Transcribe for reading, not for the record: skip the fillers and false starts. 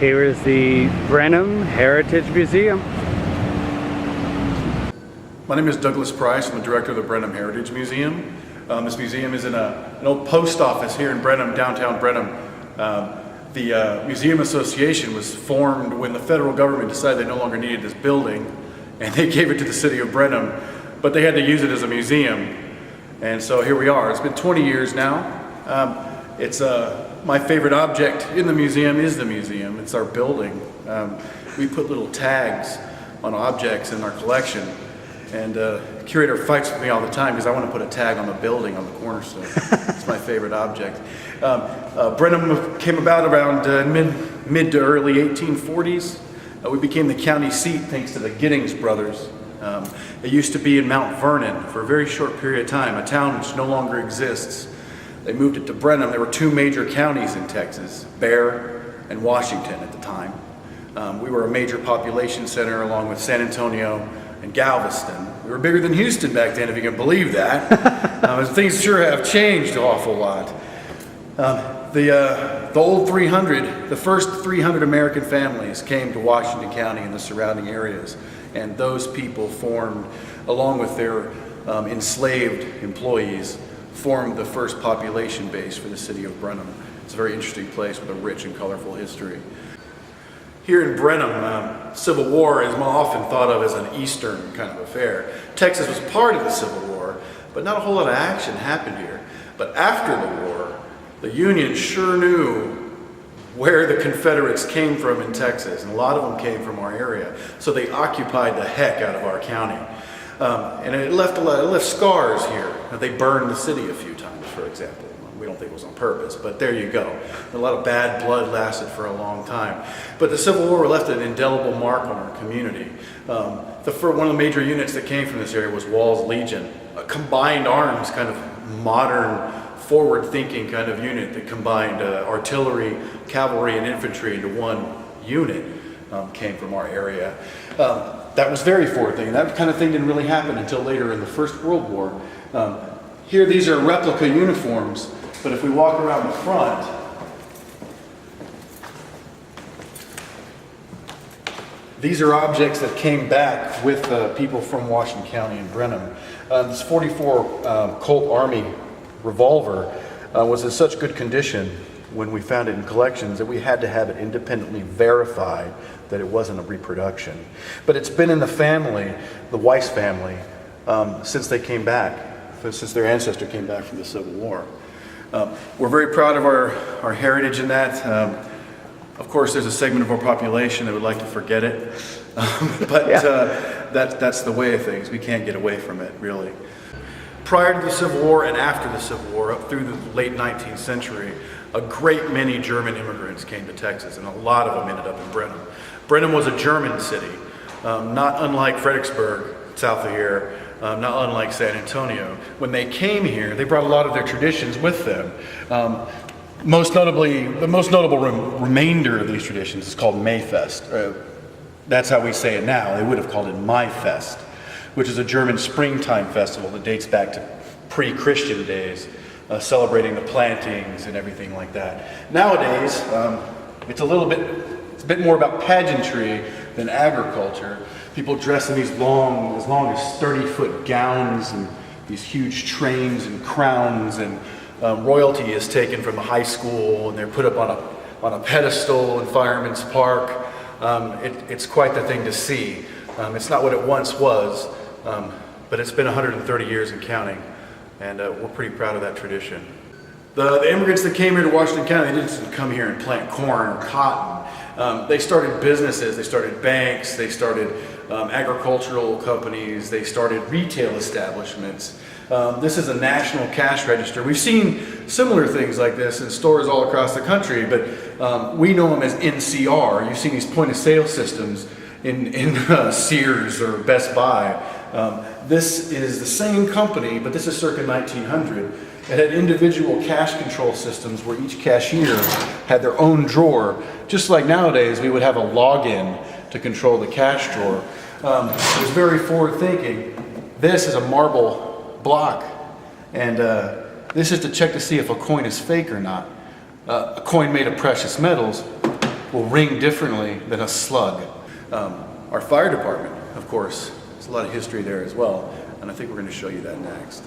Here is the Brenham Heritage Museum. My name is Douglas Price. I'm the director of the Brenham Heritage Museum. This museum is in an old post office here in Brenham, downtown Brenham. The Museum Association was formed when the federal government decided they no longer needed this building, and they gave it to the city of Brenham, but they had to use it as a museum. And so here we are. It's been 20 years now. My favorite object in the museum is the museum. It's our building. We put little tags on objects in our collection, and the curator fights with me all the time because I want to put a tag on the building on the cornerstone. It's my favorite object. Brenham came about around mid to early 1840s. We became the county seat thanks to the Giddings brothers. It used to be in Mount Vernon for a very short period of time, a town which no longer exists. They moved it to Brenham. There were two major counties in Texas, Bear and Washington at the time. We were a major population center along with San Antonio and Galveston. We were bigger than Houston back then, if you can believe that. Things sure have changed an awful lot. The old 300, the first 300 American families came to Washington County and the surrounding areas, and those people formed, along with their enslaved employees, formed the first population base for the city of Brenham. It's a very interesting place with a rich and colorful history. Here in Brenham, Civil War is more often thought of as an Eastern kind of affair. Texas was part of the Civil War, but not a whole lot of action happened here. But after the war, the Union sure knew where the Confederates came from in Texas, and a lot of them came from our area. So they occupied the heck out of our county. And it left scars here. They burned the city a few times, for example. We don't think it was on purpose, but there you go. A lot of bad blood lasted for a long time. But the Civil War left an indelible mark on our community. One of the major units that came from this area was Wall's Legion, a combined arms kind of modern, forward-thinking kind of unit that combined artillery, cavalry, and infantry into one unit. Came from our area. That was very forward-thinking. That kind of thing didn't really happen until later in the First World War. Here, these are replica uniforms, but if we walk around the front, these are objects that came back with people from Washington County and Brenham. This 44 Colt Army revolver was in such good condition when we found it in collections that we had to have it independently verified that it wasn't a reproduction. But it's been in the family, the Weiss family, since they came back, since their ancestor came back from the Civil War. We're very proud of our heritage in that. Of course, there's a segment of our population that would like to forget it, but that's the way of things. We can't get away from it, really. Prior to the Civil War and after the Civil War, up through the late 19th century, a great many German immigrants came to Texas, and a lot of them ended up in Brenham. Brenham was a German city, not unlike Fredericksburg, south of here, not unlike San Antonio. When they came here, they brought a lot of their traditions with them. The most notable remainder of these traditions is called Mayfest. That's how we say it now. They would have called it Maifest, which is a German springtime festival that dates back to pre-Christian days, celebrating the plantings and everything like that. Nowadays, it's a bit more about pageantry than agriculture. People dress in these as long as 30-foot gowns and these huge trains and crowns, and royalty is taken from the high school and they're put up on a pedestal in Fireman's Park. It's quite the thing to see. It's not what it once was, but it's been 130 years and counting, and we're pretty proud of that tradition. The immigrants that came here to Washington County, they didn't come here and plant corn or cotton. They started businesses, they started banks, they started agricultural companies, they started retail establishments. This is a national cash register. We've seen similar things like this in stores all across the country, but we know them as NCR. You've seen these point of sale systems in Sears or Best Buy. This is the same company, but this is circa 1900. It had individual cash control systems where each cashier had their own drawer. Just like nowadays, we would have a login to control the cash drawer. It was very forward thinking. This is a marble block, and this is to check to see if a coin is fake or not. A coin made of precious metals will ring differently than a slug. Our fire department, of course, there's a lot of history there as well, and I think we're going to show you that next.